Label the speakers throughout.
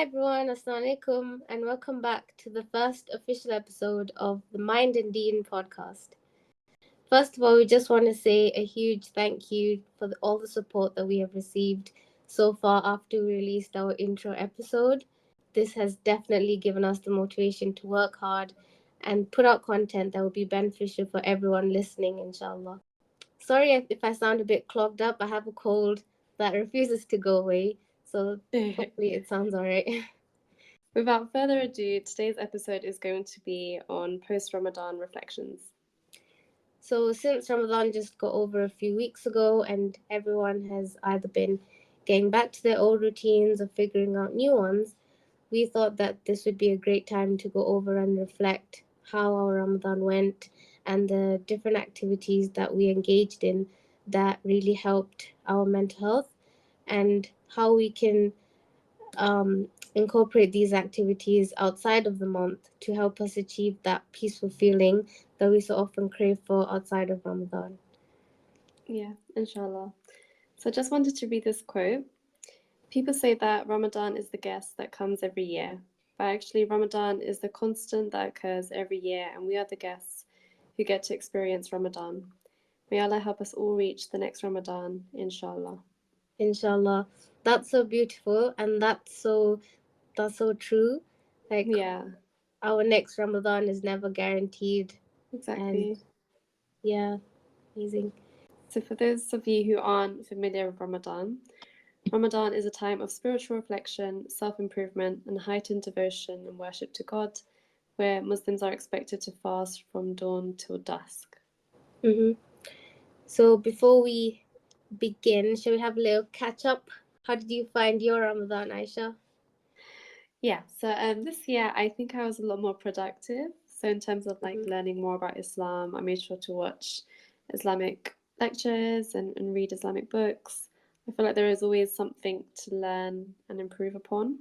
Speaker 1: Hi everyone, Assalamu alaikum, and welcome back to the first official episode of the Mind and Deen podcast. First of all, we just want to say a huge thank you for all the support that we have received so far after we released our intro episode. This has definitely given us the motivation to work hard and put out content that will be beneficial for everyone listening, inshallah. Sorry if I sound a bit clogged up. I have a cold that refuses to go away, so hopefully it sounds alright.
Speaker 2: Without further ado, today's episode is going to be on post-Ramadan reflections.
Speaker 1: So, since Ramadan just got over a few weeks ago, and everyone has either been getting back to their old routines or figuring out new ones, we thought that this would be a great time to go over and reflect how our Ramadan went and the different activities that we engaged in that really helped our mental health, and how we can incorporate these activities outside of the month to help us achieve that peaceful feeling that we so often crave for outside of Ramadan.
Speaker 2: Yeah, inshallah. So I just wanted to read this quote. People say that Ramadan is the guest that comes every year, but actually, Ramadan is the constant that occurs every year, and we are the guests who get to experience Ramadan. May Allah help us all reach the next Ramadan, inshallah.
Speaker 1: Inshallah. That's so beautiful, and that's so true. Like,
Speaker 2: Yeah,
Speaker 1: our next Ramadan is never guaranteed, and
Speaker 2: exactly.
Speaker 1: yeah, amazing.
Speaker 2: So, for those of you who aren't familiar with Ramadan is a time of spiritual reflection, self improvement, and heightened devotion and worship to God, where Muslims are expected to fast from dawn till dusk.
Speaker 1: hmm So before we begin, shall we have a little catch up? How did you find your Ramadan, Aisha?
Speaker 2: Yeah, so this year I think I was a lot more productive. So, in terms of like
Speaker 1: hmm
Speaker 2: learning more about Islam, I made sure to watch Islamic lectures and read Islamic books. I feel like there is always something to learn and improve upon.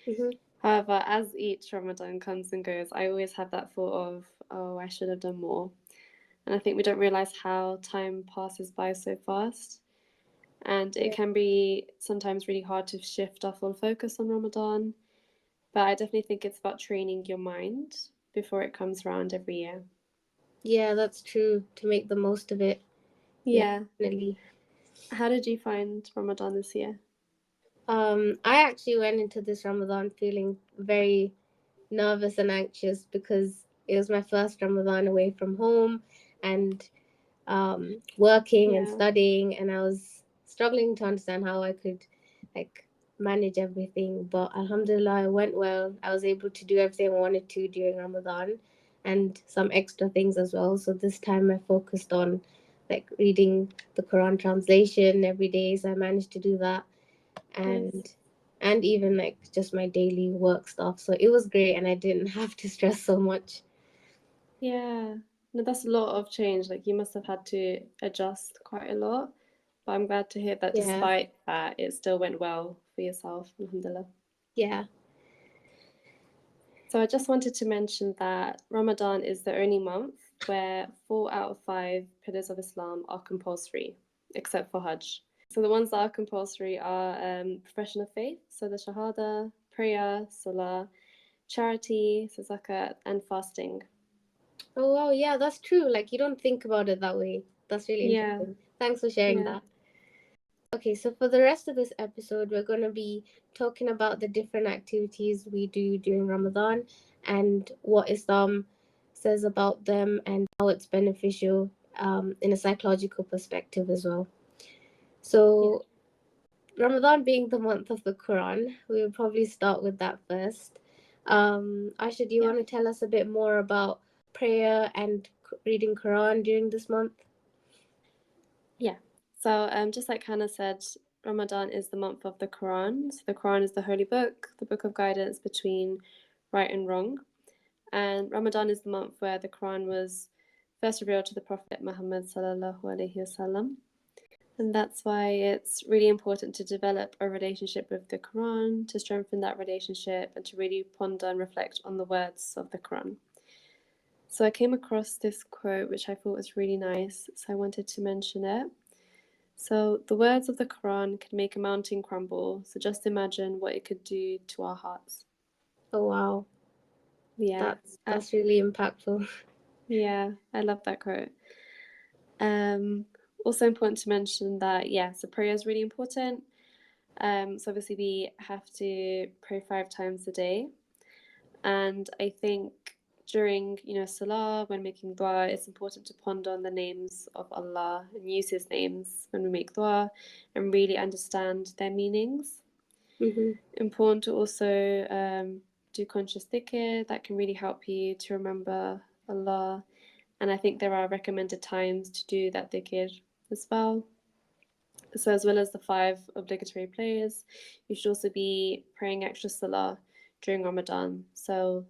Speaker 1: hmm
Speaker 2: However, as each Ramadan comes and goes, I always have that thought of, oh, I should have done more. And I think we don't realize how time passes by so fast. And it
Speaker 1: Yeah.
Speaker 2: can be sometimes really hard to shift our full focus on Ramadan. But I definitely think it's about training your mind before it comes around every year.
Speaker 1: Yeah, that's true. To make the most of it. Yeah,
Speaker 2: Yeah.
Speaker 1: definitely.
Speaker 2: How did you find Ramadan this year?
Speaker 1: I actually went into this Ramadan feeling very nervous and anxious because it was my first Ramadan away from home and working and
Speaker 2: Yeah.
Speaker 1: studying, and I was struggling to understand how I could like manage everything. But Alhamdulillah, it went well. I was able to do everything I wanted to during Ramadan and some extra things as well. So this time I focused on like reading the Quran translation every day. So I managed to do that,
Speaker 2: Nice.
Speaker 1: and even like just my daily work stuff. So it was great, and I didn't have to stress so much.
Speaker 2: Yeah. No, that's a lot of change. Like you must have had to adjust quite a lot. But I'm glad to hear that
Speaker 1: Yeah,
Speaker 2: despite that, it still went well for yourself. Alhamdulillah.
Speaker 1: yeah.
Speaker 2: So I just wanted to mention that Ramadan is the only month where 4 out of 5 pillars of Islam are compulsory, except for Hajj. So the ones that are compulsory are profession of faith, so the Shahada, prayer, Salah, charity, so zakat, and fasting.
Speaker 1: Oh wow, yeah, that's true. Like you don't think about it that way. That's really
Speaker 2: Yeah,
Speaker 1: interesting. Thanks for sharing
Speaker 2: yeah,
Speaker 1: that. Okay, so for the rest of this episode, we're going to be talking about the different activities we do during Ramadan and what Islam says about them and how it's beneficial in a psychological perspective as well.
Speaker 2: yeah,
Speaker 1: So, Ramadan being the month of the Quran, we will probably start with that first. Aisha, do you
Speaker 2: yeah,
Speaker 1: want to tell us a bit more about prayer and reading Quran during this month?
Speaker 2: yeah. So just like Hannah said, Ramadan is the month of the Quran. So the Quran is the holy book, the book of guidance between right and wrong. And Ramadan is the month where the Quran was first revealed to the Prophet Muhammad sallallahu alaihi wasallam. And that's why it's really important to develop a relationship with the Quran, to strengthen that relationship, and to really ponder and reflect on the words of the Quran. So I came across this quote, which I thought was really nice, so I wanted to mention it. So, the words of the Quran can make a mountain crumble. So, just imagine what it could do to our hearts.
Speaker 1: Oh wow,
Speaker 2: Yeah,
Speaker 1: that's really impactful.
Speaker 2: yeah, I love that quote. Um, Also important to mention that, yeah, so prayer is really important. So obviously we have to pray 5 times a day, and I think during Salah, when making dua, it's important to ponder on the names of Allah and use His names when we make dua, and really understand their meanings.
Speaker 1: Hmm.
Speaker 2: Important to also do conscious dhikr that can really help you to remember Allah, and I think there are recommended times to do that dhikr as well. So, as well as the 5 obligatory prayers, you should also be praying extra salah during Ramadan. So,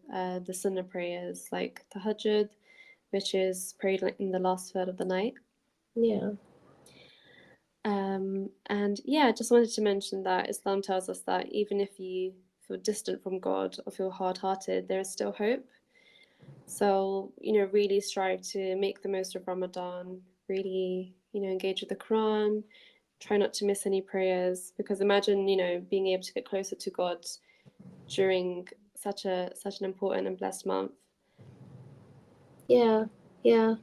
Speaker 2: the sunnah prayers like tahajjud, which is prayed in the last third of the night.
Speaker 1: Yeah.
Speaker 2: And yeah, I just wanted to mention that Islam tells us that even if you feel distant from God or feel hard hearted, there is still hope. So, really strive to make the most of Ramadan, really, engage with the Quran, try not to miss any prayers, because imagine, being able to get closer to God during such an important and blessed month.
Speaker 1: Yeah. Yeah.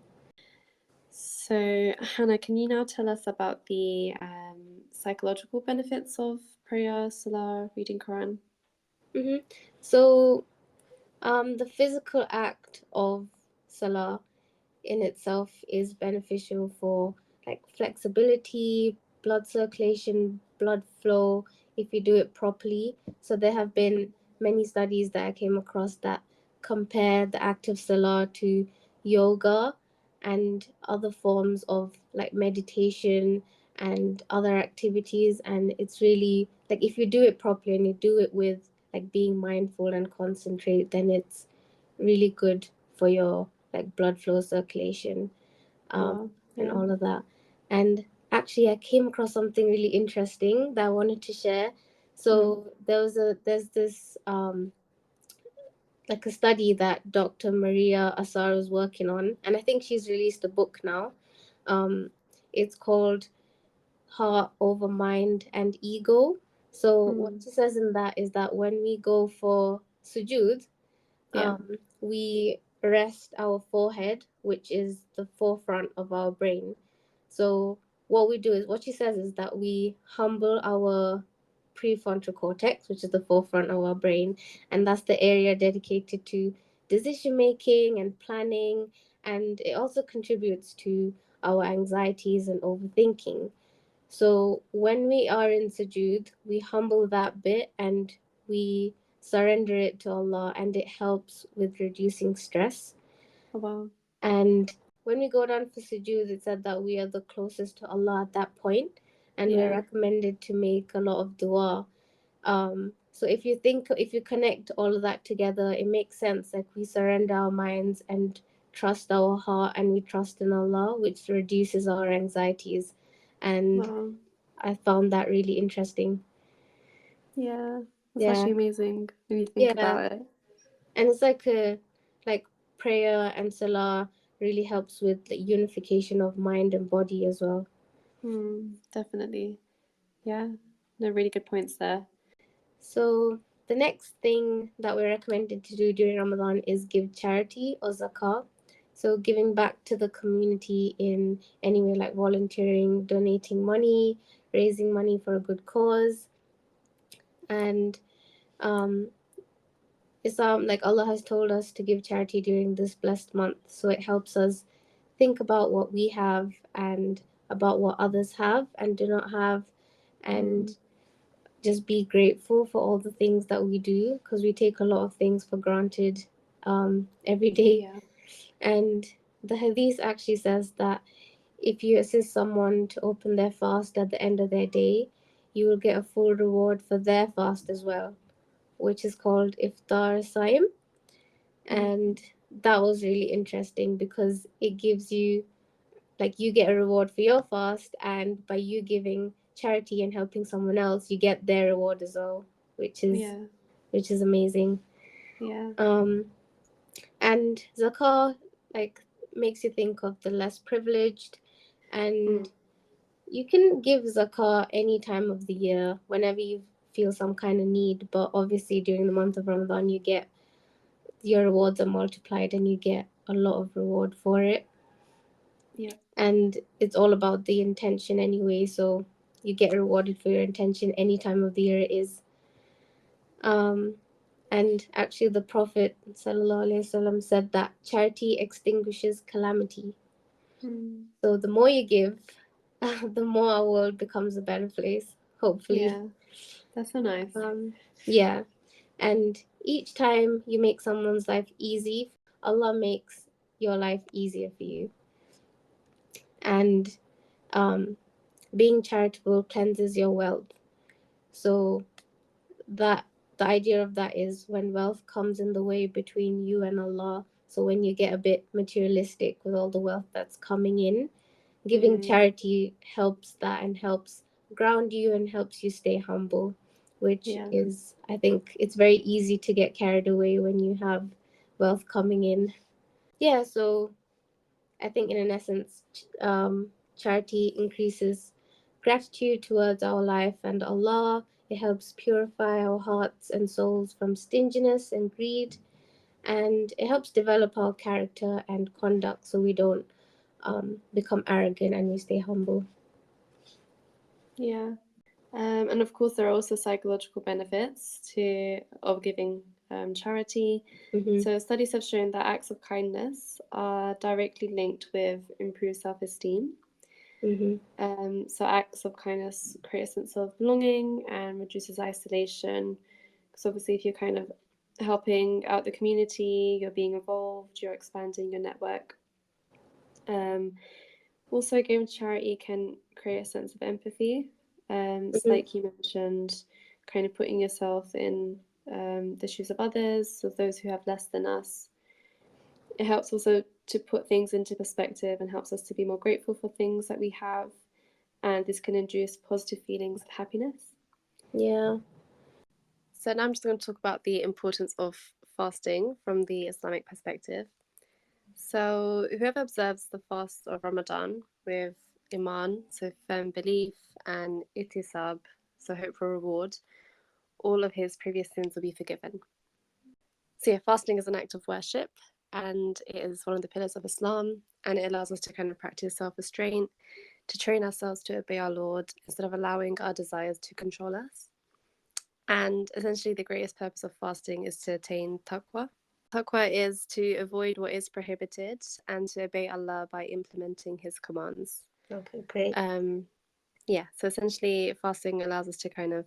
Speaker 2: So, Hannah, can you now tell us about the psychological benefits of prayer, salah, reading Quran?
Speaker 1: Hmm. So, the physical act of salah in itself is beneficial for like flexibility, blood circulation, blood flow, if you do it properly. So there have been many studies that I came across that compare the act of salah to yoga and other forms of like meditation and other activities, and it's really like if you do it properly and you do it with like being mindful and concentrate, then it's really good for your like blood flow circulation,
Speaker 2: Oh,
Speaker 1: um,
Speaker 2: wow.
Speaker 1: and
Speaker 2: Yeah.
Speaker 1: all of that. And actually I came across something really interesting that I wanted to share.
Speaker 2: Mm.
Speaker 1: So there's this like a study that Dr. Maria Assar was working on, and I think she's released a book now. um, it's called Heart Over Mind and Ego. So what
Speaker 2: Mm.
Speaker 1: she says in that is that when we go for sujood,
Speaker 2: Yeah.
Speaker 1: we rest our forehead, which is the forefront of our brain. So what we do is, what she says is that we humble our prefrontal cortex, which is the forefront of our brain, and that's the area dedicated to decision making and planning, and it also contributes to our anxieties and overthinking. So when we are in sujood, we humble that bit and we surrender it to Allah, and it helps with reducing stress.
Speaker 2: Oh, wow.
Speaker 1: And when we go down for sujood, it said that we are the closest to Allah at that point, and we're
Speaker 2: Yeah.
Speaker 1: recommended to make a lot of dua. So if you connect all of that together, it makes sense. Like we surrender our minds and trust our heart, and we trust in Allah, which reduces our anxieties. And
Speaker 2: Wow.
Speaker 1: I found that really interesting.
Speaker 2: Yeah. That's
Speaker 1: Yeah,
Speaker 2: actually amazing when you think
Speaker 1: yeah,
Speaker 2: about it.
Speaker 1: and it's like prayer and salah really helps with the unification of mind and body as well.
Speaker 2: Definitely. Yeah. No, really good points there.
Speaker 1: So the next thing that we're recommended to do during Ramadan is give charity or zakah. So giving back to the community in any way, like volunteering, donating money, raising money for a good cause, and um, Islam, like Allah has told us to give charity during this blessed month. So it helps us think about what we have and about what others have and do not have,
Speaker 2: Mm.
Speaker 1: and just be grateful for all the things that we do, because we take a lot of things for granted every day.
Speaker 2: Yeah.
Speaker 1: And the hadith actually says that if you assist someone to open their fast at the end of their day, you will get a full reward for their fast as well, which is called iftar saim.
Speaker 2: Mm.
Speaker 1: And that was really interesting because it gives you, like, you get a reward for your fast, and by you giving charity and helping someone else, you get their reward as well, which is
Speaker 2: Yeah.
Speaker 1: which is amazing.
Speaker 2: Yeah.
Speaker 1: um and zakah, like, makes you think of the less privileged,
Speaker 2: Mm.
Speaker 1: and You can give zakah any time of the year, whenever you feel some kind of need. But obviously, during the month of Ramadan, you get your rewards are multiplied and you get a lot of reward for it.
Speaker 2: Yeah.
Speaker 1: And it's all about the intention anyway. So you get rewarded for your intention any time of the year it is. Um, and actually, the Prophet ﷺ said that charity extinguishes calamity.
Speaker 2: Mm.
Speaker 1: So the more you give, the more our world becomes a better place, hopefully.
Speaker 2: Yeah, that's so nice.
Speaker 1: Yeah. And each time you make someone's life easy, Allah makes your life easier for you. And um, being charitable cleanses your wealth. So that the idea of that is when wealth comes in the way between you and Allah. So when you get a bit materialistic with all the wealth that's coming in, giving charity helps that and helps ground you and helps you stay humble, which
Speaker 2: Yeah.
Speaker 1: is, I think, it's very easy to get carried away when you have wealth coming in. Yeah, so I think in essence, charity increases gratitude towards our life and Allah. It helps purify our hearts and souls from stinginess and greed, and it helps develop our character and conduct so we don't become arrogant and we stay humble.
Speaker 2: Yeah. And of course, there are also psychological benefits of giving charity.
Speaker 1: Mm-hmm.
Speaker 2: So studies have shown that acts of kindness are directly linked with improved self-esteem.
Speaker 1: Mm-hmm.
Speaker 2: So acts of kindness create a sense of belonging and reduces isolation. Because obviously, if you're kind of helping out the community, you're being involved, you're expanding your network. Um, Also, giving charity can create a sense of empathy. It's
Speaker 1: Mm-hmm.
Speaker 2: like you mentioned, kind of putting yourself in the shoes of others, of those who have less than us. It helps also to put things into perspective and helps us to be more grateful for things that we have. And this can induce positive feelings of happiness.
Speaker 1: Yeah.
Speaker 2: So, now I'm just going to talk about the importance of fasting from the Islamic perspective. So, whoever observes the fast of Ramadan with Iman, so firm belief, and Itisab, so hope for reward, all of his previous sins will be forgiven. So, yeah, fasting is an act of worship and it is one of the pillars of Islam, and it allows us to kind of practice self restraint, to train ourselves to obey our Lord instead of allowing our desires to control us. And essentially, the greatest purpose of fasting is to attain taqwa. Taqwa is to avoid what is prohibited and to obey Allah by implementing His commands.
Speaker 1: Okay, great.
Speaker 2: Yeah, so essentially, fasting allows us to kind of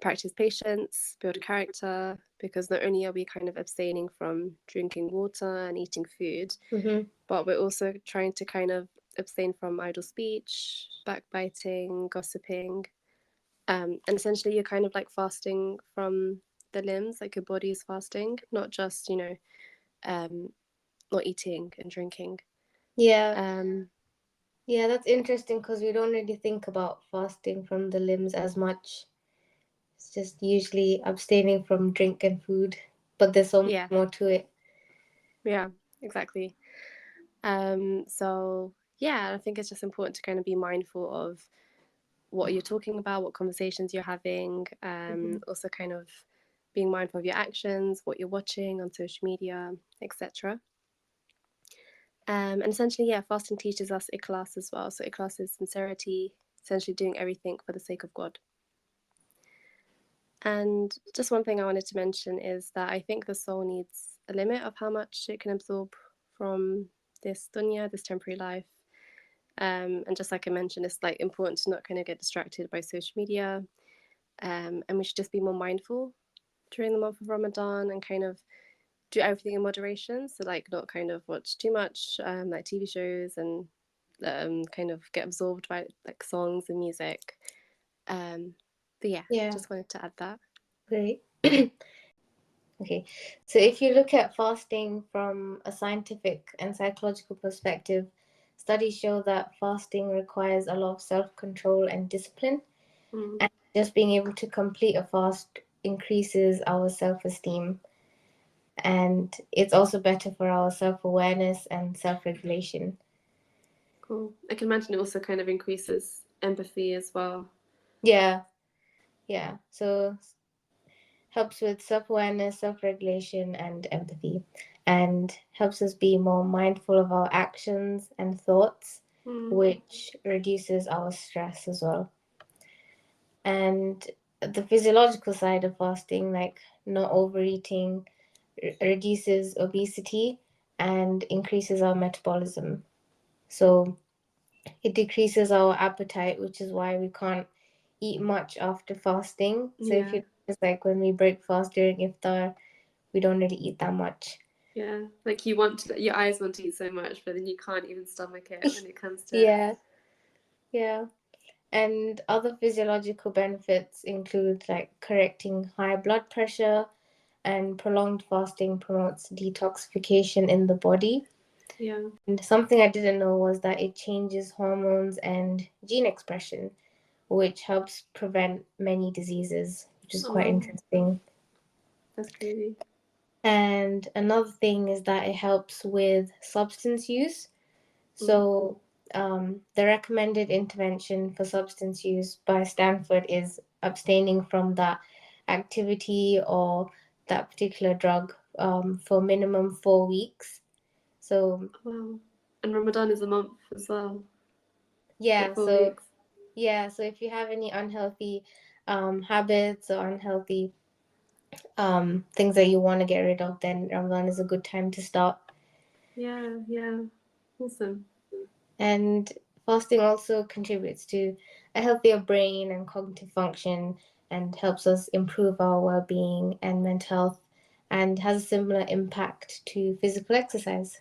Speaker 2: practice patience, build character, because not only are we kind of abstaining from drinking water and eating food,
Speaker 1: Mm-hmm.
Speaker 2: but we're also trying to kind of abstain from idle speech, backbiting, gossiping. And essentially, you're kind of like fasting from the limbs, like your body is fasting, not just, um, not eating and drinking.
Speaker 1: Yeah.
Speaker 2: Um,
Speaker 1: Yeah, that's interesting because we don't really think about fasting from the limbs as much. It's just usually abstaining from drink and food, but there's so much
Speaker 2: yeah,
Speaker 1: more to it.
Speaker 2: yeah, exactly. So yeah, I think it's just important to kind of be mindful of what you're talking about, what conversations you're having,
Speaker 1: Mm-hmm.
Speaker 2: also kind of being mindful of your actions, what you're watching on social media, etc. And essentially, yeah, fasting teaches us ikhlas as well. So ikhlas is sincerity, essentially doing everything for the sake of God. And just one thing I wanted to mention is that I think the soul needs a limit of how much it can absorb from this dunya, this temporary life. And just like I mentioned, it's like important to not kind of get distracted by social media. And we should just be more mindful during the month of Ramadan and kind of do everything in moderation. So like not kind of watch too much like TV shows and kind of get absorbed by like songs and music. But yeah,
Speaker 1: Yeah,
Speaker 2: just wanted to add that.
Speaker 1: great. Okay, so if you look at fasting from a scientific and psychological perspective, studies show that fasting requires a lot of self control and discipline.
Speaker 2: Mm,
Speaker 1: And just being able to complete a fast increases our self esteem. And it's also better for our self awareness and self regulation.
Speaker 2: cool. I can imagine it also kind of increases empathy as well.
Speaker 1: Yeah, yeah. So helps with self-awareness, self-regulation, and empathy, and helps us be more mindful of our actions and thoughts, which reduces our stress as well. And the physiological side of fasting, like not overeating, reduces obesity and increases our metabolism. So it decreases our appetite, which is why we can't eat much after fasting. So if
Speaker 2: Yeah.
Speaker 1: you it's like when we break fast during iftar, we don't really eat that much.
Speaker 2: Yeah, like you want to, your eyes want to eat so much, but then you can't even stomach it when it comes to it.
Speaker 1: Yeah, yeah. And other physiological benefits include like correcting high blood pressure, and prolonged fasting promotes detoxification in the body.
Speaker 2: Yeah.
Speaker 1: And something I didn't know was that it changes hormones and gene expression, which helps prevent many diseases, which is
Speaker 2: Oh
Speaker 1: quite
Speaker 2: wow,
Speaker 1: interesting.
Speaker 2: that's crazy.
Speaker 1: And another thing is that it helps with substance use.
Speaker 2: Mm.
Speaker 1: So, the recommended intervention for substance use by Stanford is abstaining from that activity or that particular drug for minimum 4 weeks. So,
Speaker 2: Wow. And Ramadan is a month as well, like
Speaker 1: yeah,
Speaker 2: four
Speaker 1: so
Speaker 2: weeks.
Speaker 1: yeah, so if you have any unhealthy habits or unhealthy things that you want to get rid of, then Ramadan is a good time to start.
Speaker 2: Yeah, yeah, awesome.
Speaker 1: And fasting also contributes to a healthier brain and cognitive function and helps us improve our well-being and mental health and has a similar impact to physical exercise.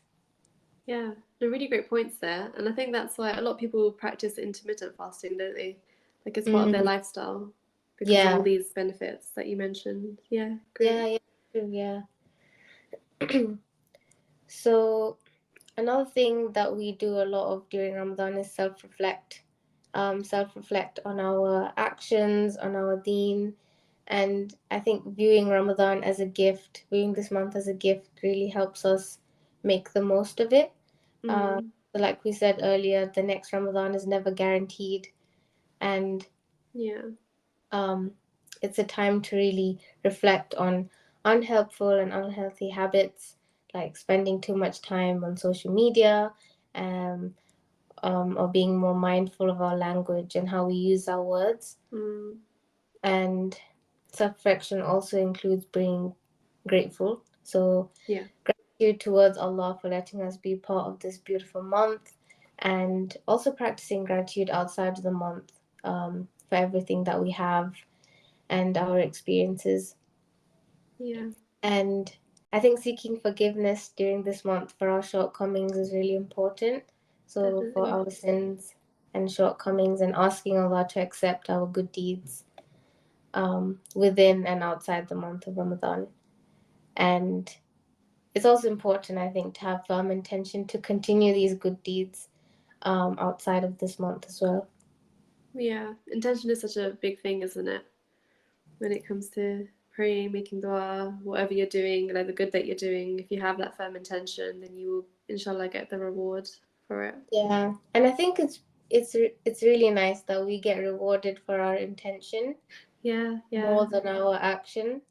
Speaker 2: Yeah, no, really great points there. And I think that's why a lot of people practice intermittent fasting, don't they? Like it's part of their
Speaker 1: Mm,
Speaker 2: lifestyle because of all
Speaker 1: yeah,
Speaker 2: these benefits that you mentioned. Yeah,
Speaker 1: yeah,
Speaker 2: great.
Speaker 1: yeah, true, yeah. So another thing that we do a lot of during Ramadan is self-reflect on our actions, on our deen. And I think viewing Ramadan as a gift, viewing this month as a gift, really helps us make the most of it. Uh,
Speaker 2: Mm,
Speaker 1: so like we said earlier, the next Ramadan is never guaranteed, and
Speaker 2: yeah.
Speaker 1: um, it's a time to really reflect on unhelpful and unhealthy habits, like spending too much time on social media, um, or being more mindful of our language and how we use our words.
Speaker 2: Mm,
Speaker 1: And self-reflection also includes being grateful. So
Speaker 2: yeah.
Speaker 1: gratitude towards Allah for letting us be part of this beautiful month, and also practicing gratitude outside of the month for everything that we have and our experiences.
Speaker 2: Yeah,
Speaker 1: And I think seeking forgiveness during this month for our shortcomings is really important. So for
Speaker 2: definitely.
Speaker 1: our sins and shortcomings, and asking Allah to accept our good deeds within and outside the month of Ramadan. And it's also important, I think, to have firm intention to continue these good deeds outside of this month as well.
Speaker 2: Yeah, intention is such a big thing, isn't it? When it comes to praying, making dua, whatever you're doing, like the good that you're doing, if you have that firm intention, then you will, inshallah, get the reward for it.
Speaker 1: Yeah, and I think it's really nice that we get rewarded for our intention
Speaker 2: Yeah, yeah,
Speaker 1: more than our action.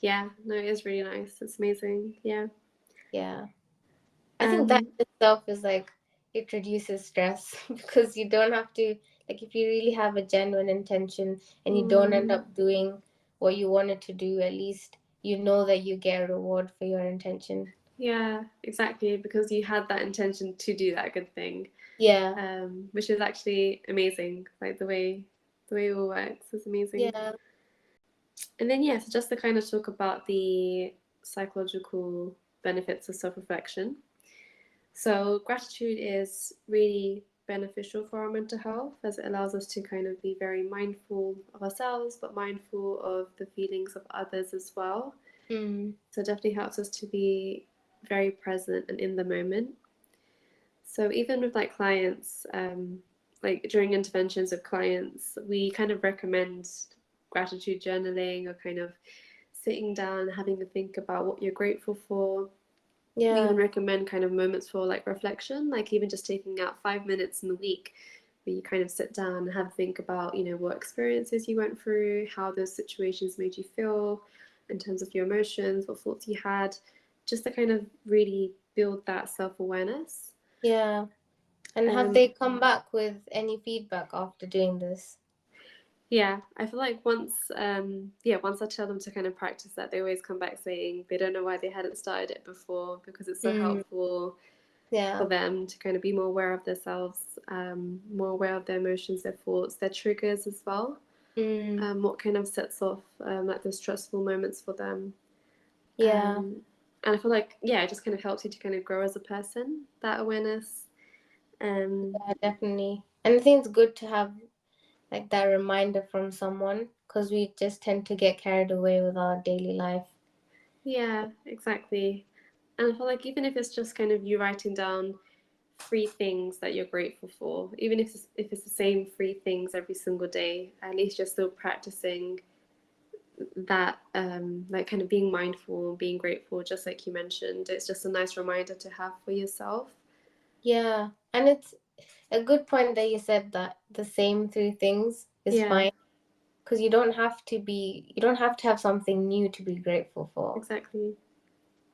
Speaker 2: yeah. No, it is really nice. It's amazing. Yeah.
Speaker 1: Yeah, I think that
Speaker 2: Um,
Speaker 1: itself is like it reduces stress because you don't have to, like, if you really have a genuine intention and you don't end
Speaker 2: mm,
Speaker 1: up doing what you wanted to do, at least you know that you get a reward for your intention.
Speaker 2: yeah, exactly. Because you had that intention to do that good thing,
Speaker 1: Yeah,
Speaker 2: which is actually amazing. Like the way it all works is amazing.
Speaker 1: yeah,
Speaker 2: And then yes, just to kind of talk about the psychological benefits of self-reflection. So, gratitude is really beneficial for our mental health as it allows us to kind of be very mindful of ourselves, but mindful of the feelings of others as well.
Speaker 1: mm,
Speaker 2: So, it definitely helps us to be very present and in the moment. So, even with like clients, like during interventions with clients, we kind of recommend gratitude journaling or kind of sitting down, having to think about what you're grateful for. We even
Speaker 1: yeah,
Speaker 2: recommend kind of moments for like reflection, like even just taking out 5 minutes in the week where you kind of sit down and have a think about, what experiences you went through, how those situations made you feel in terms of your emotions, what thoughts you had, just to kind of really build that self-awareness.
Speaker 1: Yeah. And have they come back with any feedback after doing this?
Speaker 2: Yeah, I feel like once I tell them to kind of practice that, they always come back saying they don't know why they hadn't started it before, because it's so helpful
Speaker 1: Yeah.
Speaker 2: for them to kind of be more aware of themselves, more aware of their emotions, their thoughts, their triggers as well. What kind of sets off like those stressful moments for them.
Speaker 1: Yeah.
Speaker 2: And I feel like, it just kind of helps you to kind of grow as a person, that awareness.
Speaker 1: Yeah, definitely. And I think it's good to have like that reminder from someone, because we just tend to get carried away with our daily life.
Speaker 2: Yeah, exactly. And I feel like even if it's just kind of you writing down 3 things that you're grateful for, even if it's the same 3 things every single day, at least you're still practicing that, like kind of being mindful, being grateful, just like you mentioned. It's just a nice reminder to have for yourself.
Speaker 1: Yeah. And it's a good point that you said that the same 3 things is
Speaker 2: Yeah,
Speaker 1: fine, because you don't have to have something new to be grateful for,
Speaker 2: exactly.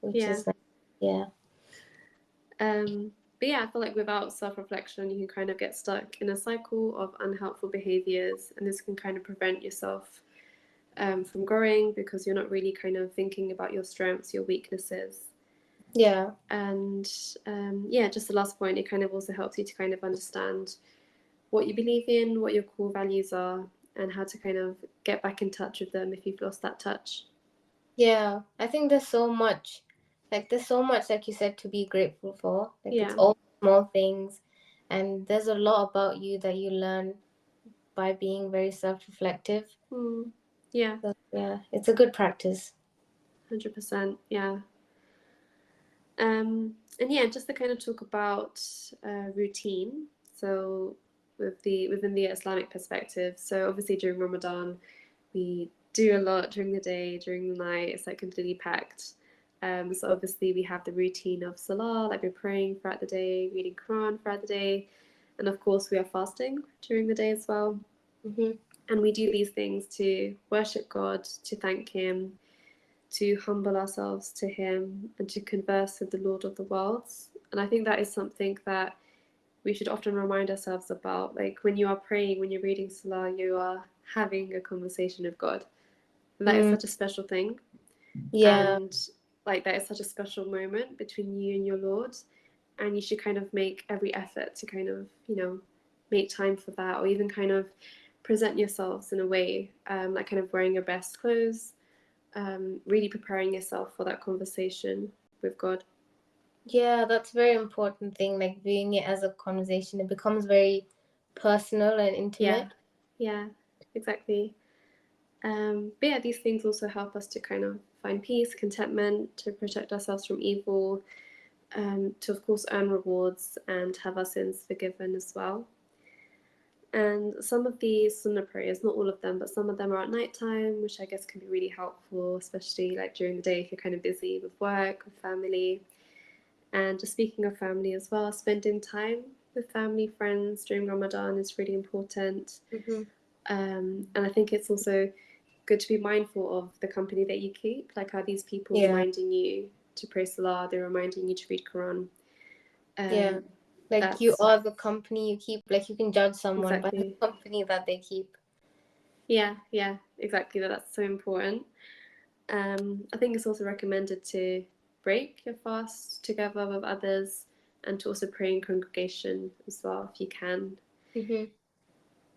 Speaker 1: which
Speaker 2: Yeah.
Speaker 1: is like, yeah.
Speaker 2: But yeah, I feel like without self-reflection, you can kind of get stuck in a cycle of unhelpful behaviors, and this can kind of prevent yourself from growing, because you're not really kind of thinking about your strengths, your weaknesses.
Speaker 1: Yeah.
Speaker 2: And just the last point, it kind of also helps you to kind of understand what you believe in, what your core values are, and how to kind of get back in touch with them if you've lost that touch.
Speaker 1: Yeah. I think there's so much, like you said, to be grateful for. Like it's
Speaker 2: Yeah.
Speaker 1: all small things, and there's a lot about you that you learn by being very self-reflective.
Speaker 2: Yeah.
Speaker 1: So yeah, it's a good practice.
Speaker 2: 100%. Yeah. And yeah, just to kind of talk about routine. So within the Islamic perspective, so obviously during Ramadan, we do a lot during the day, during the night. It's like completely packed. So obviously we have the routine of salah, like we're praying throughout the day, reading Quran throughout the day, and of course we are fasting during the day as well. And we do these things to worship God, to thank Him, to humble ourselves to Him, and to converse with the Lord of the worlds. And I think that is something that we should often remind ourselves about. Like when you are praying, when you're reading Salah, you are having a conversation with God. And that is such a special thing.
Speaker 1: Yeah.
Speaker 2: And like that is such a special moment between you and your Lord. And you should kind of make every effort to kind of, make time for that, or even kind of present yourselves in a way, like kind of wearing your best clothes, really preparing yourself for that conversation with God.
Speaker 1: Yeah, that's a very important thing, like viewing it as a conversation. It becomes very personal and
Speaker 2: Yeah,
Speaker 1: intimate.
Speaker 2: yeah, exactly. But yeah, these things also help us to kind of find peace, contentment, to protect ourselves from evil, to of course earn rewards and have our sins forgiven as well. And some of these sunnah prayers, not all of them, but some of them are at night time, which I guess can be really helpful, especially like during the day if you're kind of busy with work, with family. And just speaking of family as well, spending time with family, friends during Ramadan is really important. And I think it's also good to be mindful of the company that you keep. Like, are these people reminding you to pray Salah? They're reminding you to read Quran.
Speaker 1: Yeah. Like you
Speaker 2: That's
Speaker 1: are the company you keep. Like you can judge someone by the
Speaker 2: exactly.
Speaker 1: company that they keep.
Speaker 2: Yeah, exactly. That's so important. I think it's also recommended to break your fast together with others, and to also pray in congregation as well if you can.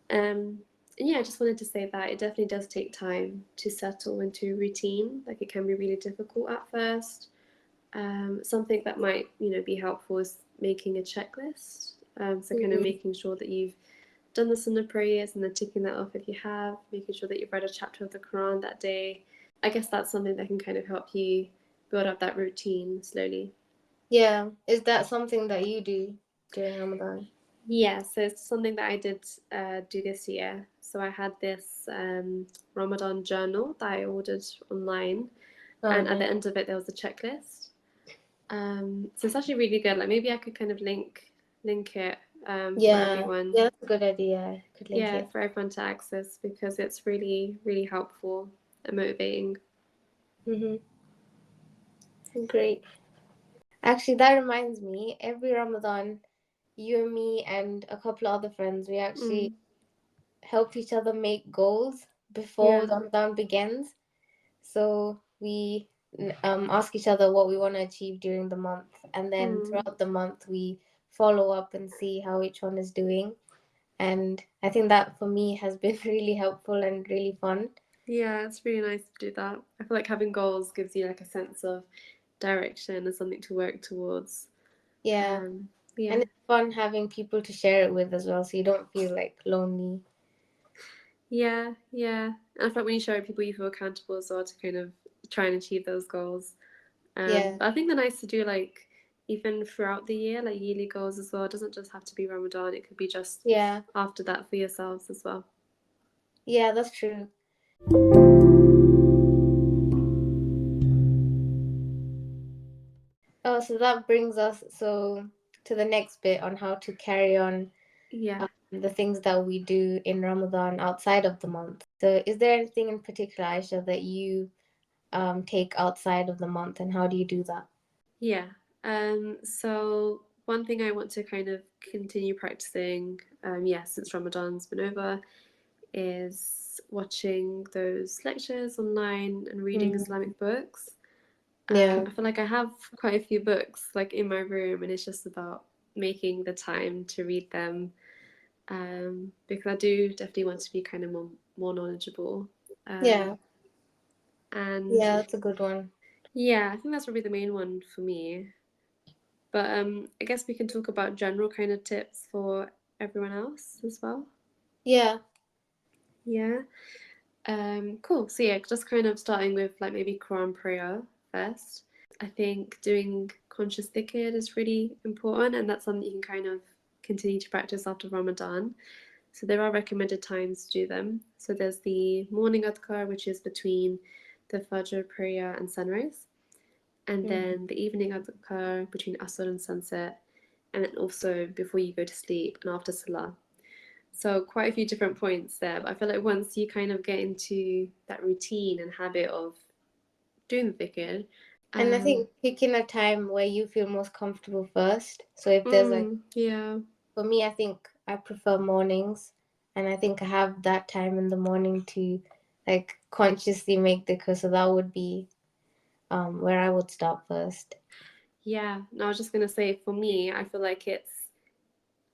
Speaker 2: And yeah, I just wanted to say that it definitely does take time to settle into a routine. Like it can be really difficult at first. Something that might be helpful is making a checklist. So kind of making sure that you've done the sunnah prayers and then ticking that off if you have, making sure that you've read a chapter of the Quran that day. I guess that's something that can kind of help you build up that routine slowly.
Speaker 1: Yeah. Is that something that you do during Ramadan?
Speaker 2: Yeah, so it's something that I did do this year. So I had this Ramadan journal that I ordered online, and at the end of it there was a checklist. So it's actually really good. Like maybe I could kind of link it for
Speaker 1: Yeah,
Speaker 2: everyone.
Speaker 1: yeah, that's a good idea. I could link
Speaker 2: Yeah,
Speaker 1: it.
Speaker 2: for everyone to access because it's really, really helpful and motivating.
Speaker 1: Mm-hmm. Great. Actually, that reminds me, every Ramadan, you and me and a couple of other friends, we actually
Speaker 2: Mm,
Speaker 1: help each other make goals before
Speaker 2: yeah.
Speaker 1: Ramadan begins. So we ask each other what we want to achieve during the month, and then
Speaker 2: Mm.
Speaker 1: throughout the month, we follow up and see how each one is doing. And I think that for me has been really helpful and really fun.
Speaker 2: Yeah, it's really nice to do that. I feel like having goals gives you like a sense of direction and something to work towards.
Speaker 1: Yeah.
Speaker 2: Um,
Speaker 1: And
Speaker 2: yeah,
Speaker 1: it's fun having people to share it with as well, so you don't feel like lonely.
Speaker 2: yeah. And I feel like when you share with people, you feel accountable as well to kind of try and achieve those goals.
Speaker 1: Yeah,
Speaker 2: But I think they're nice to do like even throughout the year, like yearly goals as well. It doesn't just have to be Ramadan. It could be just
Speaker 1: yeah,
Speaker 2: after that for yourselves as well.
Speaker 1: yeah, that's true. Oh, so that brings us to the next bit on how to carry on
Speaker 2: Yeah.
Speaker 1: the things that we do in Ramadan outside of the month. So, is there anything in particular, Aisha, that you take outside of the month, and how do you do that?
Speaker 2: Yeah. So one thing I want to kind of continue practicing, since Ramadan's been over, is watching those lectures online and reading
Speaker 1: Mm,
Speaker 2: Islamic books.
Speaker 1: yeah,
Speaker 2: I feel like I have quite a few books like in my room, and it's just about making the time to read them, because I do definitely want to be kind of more knowledgeable.
Speaker 1: yeah,
Speaker 2: And
Speaker 1: yeah, that's a good one.
Speaker 2: yeah, I think that's probably the main one for me. But I guess we can talk about general kind of tips for everyone else as well.
Speaker 1: Yeah,
Speaker 2: Yeah. Cool. So yeah, just kind of starting with like maybe Quran prayer first. I think doing conscious dhikr is really important, and that's something you can kind of continue to practice after Ramadan. So there are recommended times to do them. So there's the morning adhkar, which is between the Fajr prayer and sunrise, and
Speaker 1: mm.
Speaker 2: then the evening adhkar between Asr and sunset, and then also before you go to sleep and after Salah. So quite a few different points there, but I feel like once you kind of get into that routine and habit of doing the dhikr,
Speaker 1: And I
Speaker 2: um,
Speaker 1: think picking a time where you feel most comfortable first. So if there's like,
Speaker 2: yeah,
Speaker 1: for me, I think I prefer mornings, and I think I have that time in the morning to like consciously make the dhikr. So that would be where I would start first.
Speaker 2: yeah. No, I was just gonna say for me, I feel like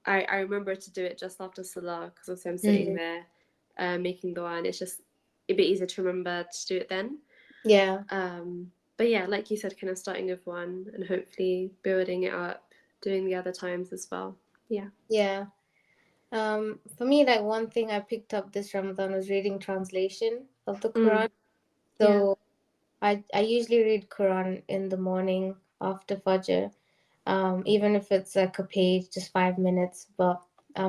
Speaker 2: I remember to do it just after Salah because obviously I'm sitting
Speaker 1: Mm.
Speaker 2: there making dua, and it's just a bit easier to remember to do it then.
Speaker 1: Yeah,
Speaker 2: But yeah, like you said, kind of starting with one and hopefully building it up, doing the other times as well. Yeah.
Speaker 1: yeah. For me, like one thing I picked up this Ramadan was reading translation of the
Speaker 2: Mm,
Speaker 1: Quran.
Speaker 2: yeah.
Speaker 1: So I usually read Quran in the morning after Fajr, even if it's like a page, just 5 minutes. But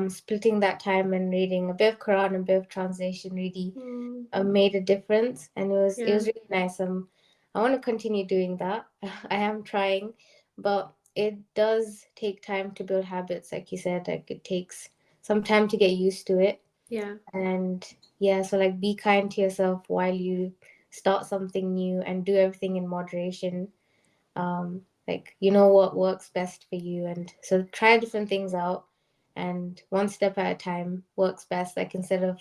Speaker 1: splitting that time and reading a bit of Quran and a bit of translation really
Speaker 2: Mm,
Speaker 1: made a difference, and it
Speaker 2: yeah.
Speaker 1: was really nice. I want to continue doing that. I am trying, but it does take time to build habits, like you said. Like it takes some time to get used to it,
Speaker 2: Yeah.
Speaker 1: and yeah. So like, be kind to yourself while you start something new, and do everything in moderation. Like you know what works best for you, and so try different things out, and one step at a time works best. Like instead of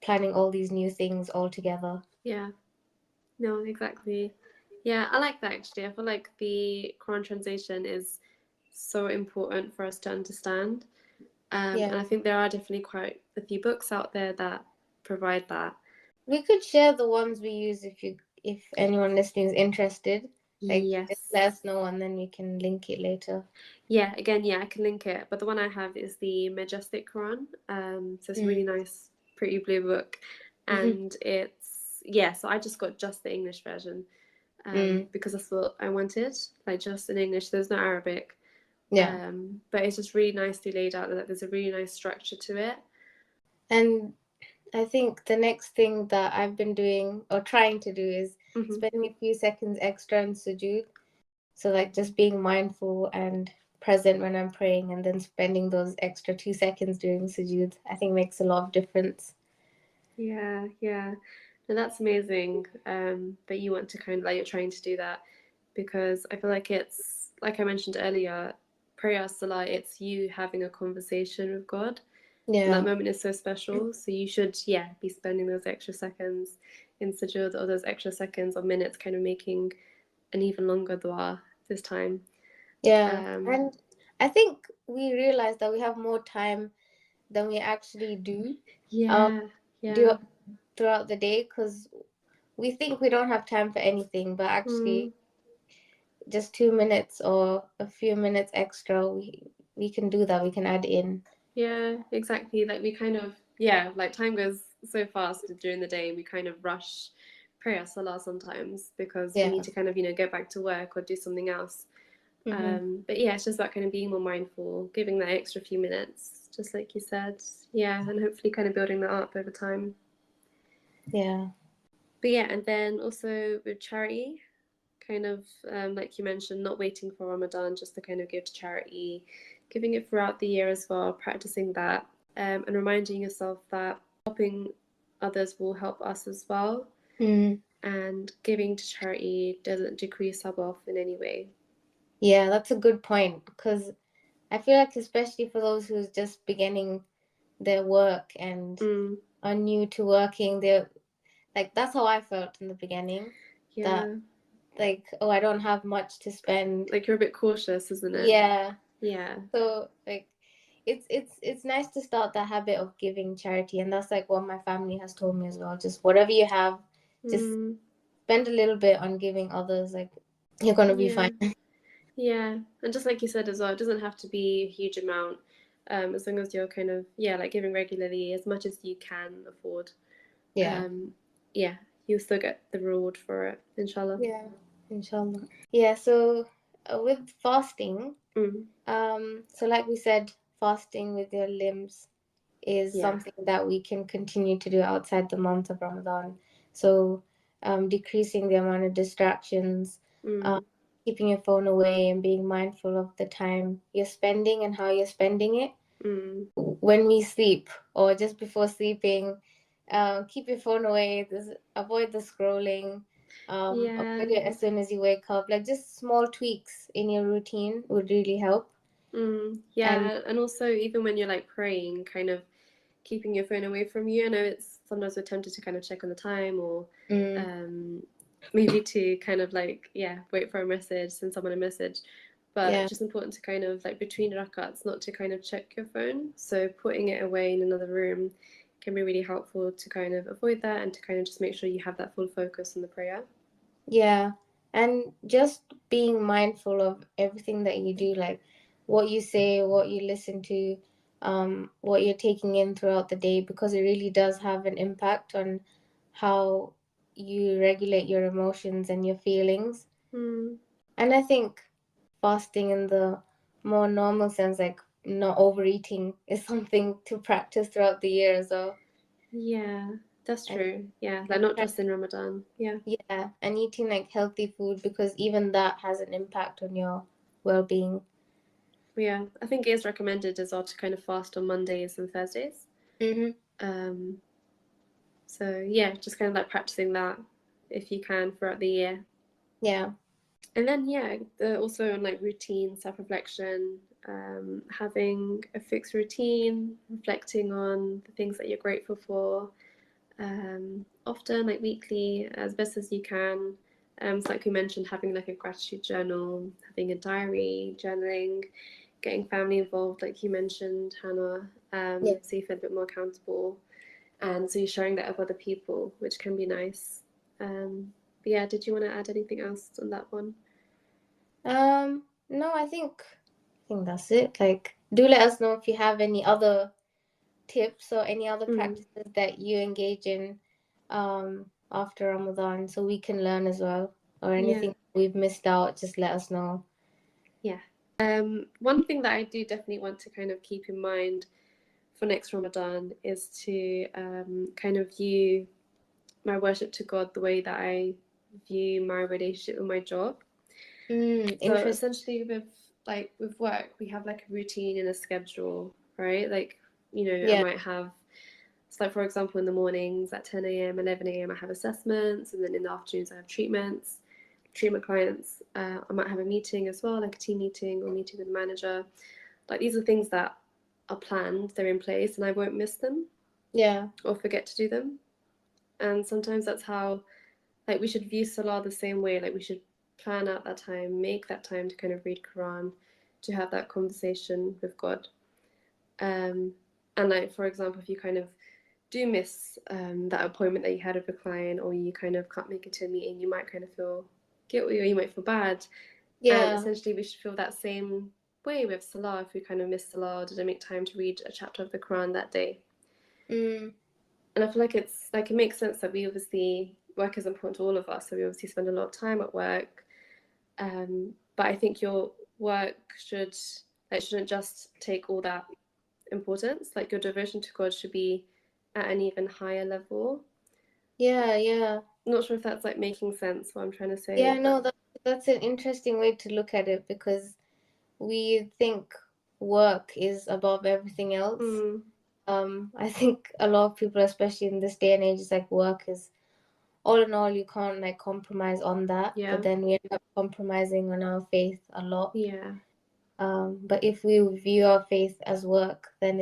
Speaker 1: planning all these new things all together.
Speaker 2: Yeah. No, exactly. Yeah, I like that actually. I feel like the Quran translation is so important for us to understand. And
Speaker 1: Yeah.
Speaker 2: I think there are definitely quite a few books out there that provide that.
Speaker 1: We could share the ones we use if anyone listening is interested. Like just
Speaker 2: Yes.
Speaker 1: let us know, and then we can link it later.
Speaker 2: Yeah, again, yeah, I can link it. But the one I have is the Majestic Quran. So it's a really
Speaker 1: Mm.
Speaker 2: nice, pretty blue book. And yeah, so I just got just the English version
Speaker 1: Mm.
Speaker 2: because that's what I wanted, like just in English. There's no Arabic.
Speaker 1: Yeah.
Speaker 2: But it's just really nicely laid out. Like, there's a really nice structure to it.
Speaker 1: And I think the next thing that I've been doing or trying to do is
Speaker 2: Hmm.
Speaker 1: spending a few seconds extra in sujood. So like just being mindful and present when I'm praying, and then spending those extra 2 seconds doing sujood, I think makes a lot of difference.
Speaker 2: Yeah, yeah. And that's amazing that you want to kind of like you're trying to do that, because I feel like it's like I mentioned earlier, prayer salah, it's you having a conversation with God. And that
Speaker 1: Yeah,
Speaker 2: moment is so special. So you should, yeah, be spending those extra seconds in sujood, or those extra seconds or minutes kind of making an even longer dua this time.
Speaker 1: yeah.
Speaker 2: Um,
Speaker 1: And I think we realize that we have more time than we actually do um,
Speaker 2: yeah,
Speaker 1: do,
Speaker 2: yeah.
Speaker 1: throughout the day, because we think we don't have time for anything, but
Speaker 2: Mm.
Speaker 1: actually, just 2 minutes or a few minutes extra, we can do that. We can add in.
Speaker 2: Yeah, exactly. Like we kind of, yeah, like time goes so fast during the day. We kind of rush prayer salah sometimes because we need
Speaker 1: Yeah.
Speaker 2: to kind of, get back to work or do something else.
Speaker 1: Mm-hmm.
Speaker 2: But yeah, it's just about kind of being more mindful, giving that extra few minutes, just like you said. Yeah, and hopefully kind of building that up over time.
Speaker 1: Yeah.
Speaker 2: But yeah, and then also with charity, kind of like you mentioned, not waiting for Ramadan just to kind of give to charity, giving it throughout the year as well, practicing that, and reminding yourself that helping others will help us as well.
Speaker 1: Mm.
Speaker 2: And giving to charity doesn't decrease our wealth in any way.
Speaker 1: Yeah, that's a good point, because I feel like, especially for those who's just beginning their work and
Speaker 2: Mm,
Speaker 1: are new to working, they're like, that's how I felt in the beginning. That,
Speaker 2: yeah,
Speaker 1: like, oh, I don't have much to spend.
Speaker 2: like you're a bit cautious, isn't it?
Speaker 1: Yeah.
Speaker 2: Yeah.
Speaker 1: So like, it's nice to start that habit of giving charity, and that's like what my family has told me as well. Just whatever you have, just
Speaker 2: Mm,
Speaker 1: spend a little bit on giving others. Like, you're gonna be
Speaker 2: yeah.
Speaker 1: fine.
Speaker 2: Yeah, and just like you said as well, it doesn't have to be a huge amount. As long as you're kind of, yeah, like giving regularly as much as you can afford.
Speaker 1: Yeah.
Speaker 2: Um, yeah, you'll still get the reward for it, inshallah.
Speaker 1: Yeah. Inshallah. Yeah. So with fasting,
Speaker 2: Mm,
Speaker 1: so like we said, fasting with your limbs is
Speaker 2: yeah.
Speaker 1: something that we can continue to do outside the month of Ramadan. So, decreasing the amount of distractions, um,
Speaker 2: Mm,
Speaker 1: keeping your phone away, and being mindful of the time you're spending and how you're spending it.
Speaker 2: mm,
Speaker 1: When we sleep or just before sleeping, keep your phone away. Avoid the scrolling.
Speaker 2: yeah.
Speaker 1: Avoid it as soon as you wake up. Like, just small tweaks in your routine would really help. And
Speaker 2: Yeah, and also even when you're like praying, kind of keeping your phone away from you. I know it's sometimes we're tempted to kind of check on the time, or
Speaker 1: mm,
Speaker 2: um, maybe to kind of like, yeah, wait for a message, send someone a message. But
Speaker 1: yeah,
Speaker 2: just important to kind of like between rakats, not to kind of check your phone. So putting it away in another room can be really helpful to kind of avoid that, and to kind of just make sure you have that full focus on the prayer.
Speaker 1: yeah, and just being mindful of everything that you do, like what you say, what you listen to, what you're taking in throughout the day, because it really does have an impact on how you regulate your emotions and your feelings.
Speaker 2: Mm,
Speaker 1: And I think fasting in the more normal sense, like not overeating, is something to practice throughout the year as well.
Speaker 2: yeah, that's
Speaker 1: And,
Speaker 2: true. Yeah, like
Speaker 1: and
Speaker 2: not just in Ramadan. Yeah.
Speaker 1: yeah, and eating like healthy food, because even that has an impact on your well-being.
Speaker 2: Yeah, I think it is recommended as well to kind of fast on Mondays and Thursdays.
Speaker 1: Mm-hmm.
Speaker 2: Um, so yeah, just kind of like practicing that if you can throughout the year.
Speaker 1: Yeah,
Speaker 2: And then yeah, also on like routine, self-reflection, having a fixed routine, reflecting on the things that you're grateful for, often like weekly as best as you can. So like we mentioned, having like a gratitude journal, having a diary, journaling, getting family involved, like you mentioned, Hannah,
Speaker 1: yeah.
Speaker 2: so you feel a bit more accountable, and so you're sharing that with other people, which can be nice. But yeah, did you want to add anything else on that one?
Speaker 1: No, I think that's it. Like, do let us know if you have any other tips or any other
Speaker 2: Mm,
Speaker 1: practices that you engage in after Ramadan, so we can learn as well. Or
Speaker 2: yeah,
Speaker 1: anything we've missed out, just let us know.
Speaker 2: yeah. One thing that I do definitely want to kind of keep in mind for next Ramadan is to kind of view my worship to God the way that I view my relationship with my job. So
Speaker 1: Interesting.
Speaker 2: essentially, with like with work, we have like a routine and a schedule, right? Like, I
Speaker 1: Yeah.
Speaker 2: might have, so like for example, in the mornings at 10 a.m., 11 a.m., I have assessments, and then in the afternoons, I have treatment clients. I might have a meeting as well, like a team meeting or meeting with the manager. Like these are things that are planned, they're in place, and I won't miss them
Speaker 1: Yeah.
Speaker 2: or forget to do them. And sometimes that's how, like, we should view Salah the same way. Like, we should plan out that time, make that time to kind of read Quran, to have that conversation with God. And like, for example, if you kind of do miss that appointment that you had with a client, or you kind of can't make it to a meeting, you might kind of feel guilty or you might feel bad. And
Speaker 1: Yeah.
Speaker 2: essentially, we should feel that same way with Salah. If we kind of miss Salah, didn't make time to read a chapter of the Quran that day.
Speaker 1: Mm.
Speaker 2: And I feel like it's like it makes sense that we obviously, work is important to all of us, so we obviously spend a lot of time at work. But I think your work shouldn't just take all that importance. Like, your devotion to God should be at an even higher level.
Speaker 1: Yeah. Yeah.
Speaker 2: I'm not sure if that's like making sense what I'm trying to
Speaker 1: Yeah.
Speaker 2: say,
Speaker 1: No,
Speaker 2: but
Speaker 1: that's an interesting way to look at it, because we think work is above everything else. I think a lot of people, especially in this day and age, is like work is all in all. You can't like compromise on that,
Speaker 2: yeah,
Speaker 1: but then we end up compromising on our faith a lot.
Speaker 2: yeah,
Speaker 1: But if we view our faith as work, then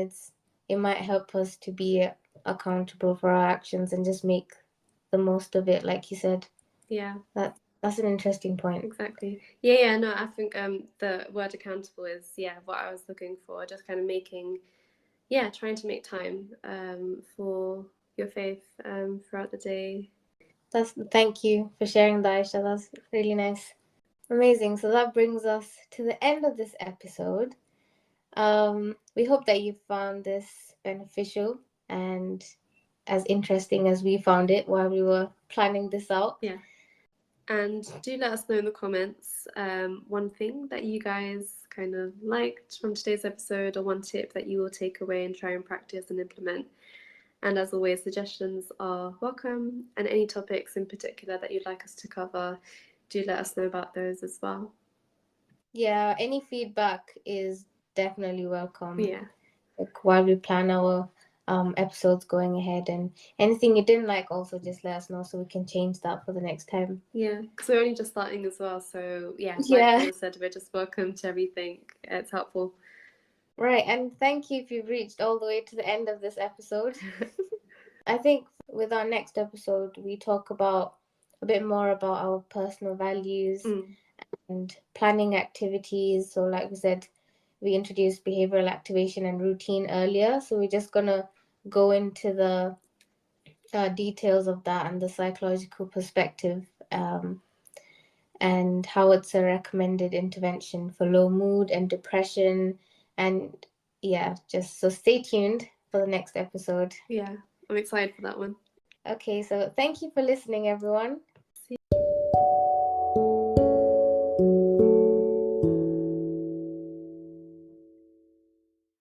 Speaker 1: it might help us to be accountable for our actions and just make the most of it, like you said.
Speaker 2: yeah.
Speaker 1: That's an interesting point.
Speaker 2: Exactly. Yeah. No, I think the word accountable is, what I was looking for. Just kind of trying to make time for your faith throughout the day.
Speaker 1: Thank you for sharing that, Aisha. That's really nice. Amazing. So that brings us to the end of this episode. We hope that you found this beneficial and as interesting as we found it while we were planning this out.
Speaker 2: Yeah. And do let us know in the comments one thing that you guys kind of liked from today's episode, or one tip that you will take away and try and practice and implement. And as always, suggestions are welcome, and any topics in particular that you'd like us to cover, do let us know about those as well.
Speaker 1: Yeah, any feedback is definitely welcome.
Speaker 2: Yeah.
Speaker 1: Like while we plan our episodes going ahead, and anything you didn't like, also just let us know so we can change that for the next time.
Speaker 2: Yeah, because we're only just starting as well. So like
Speaker 1: Yeah.
Speaker 2: Hannah said, we're just welcome to everything. It's helpful.
Speaker 1: Right, and thank you if you've reached all the way to the end of this episode. I think with our next episode, we talk about a bit more about our personal values and planning activities. So, like we said, we introduced behavioral activation and routine earlier. So, we're just going to go into the details of that and the psychological perspective, and how it's a recommended intervention for low mood and depression. And just so stay tuned for the next episode.
Speaker 2: Yeah, I'm excited for that one.
Speaker 1: Okay, so thank you for listening, everyone.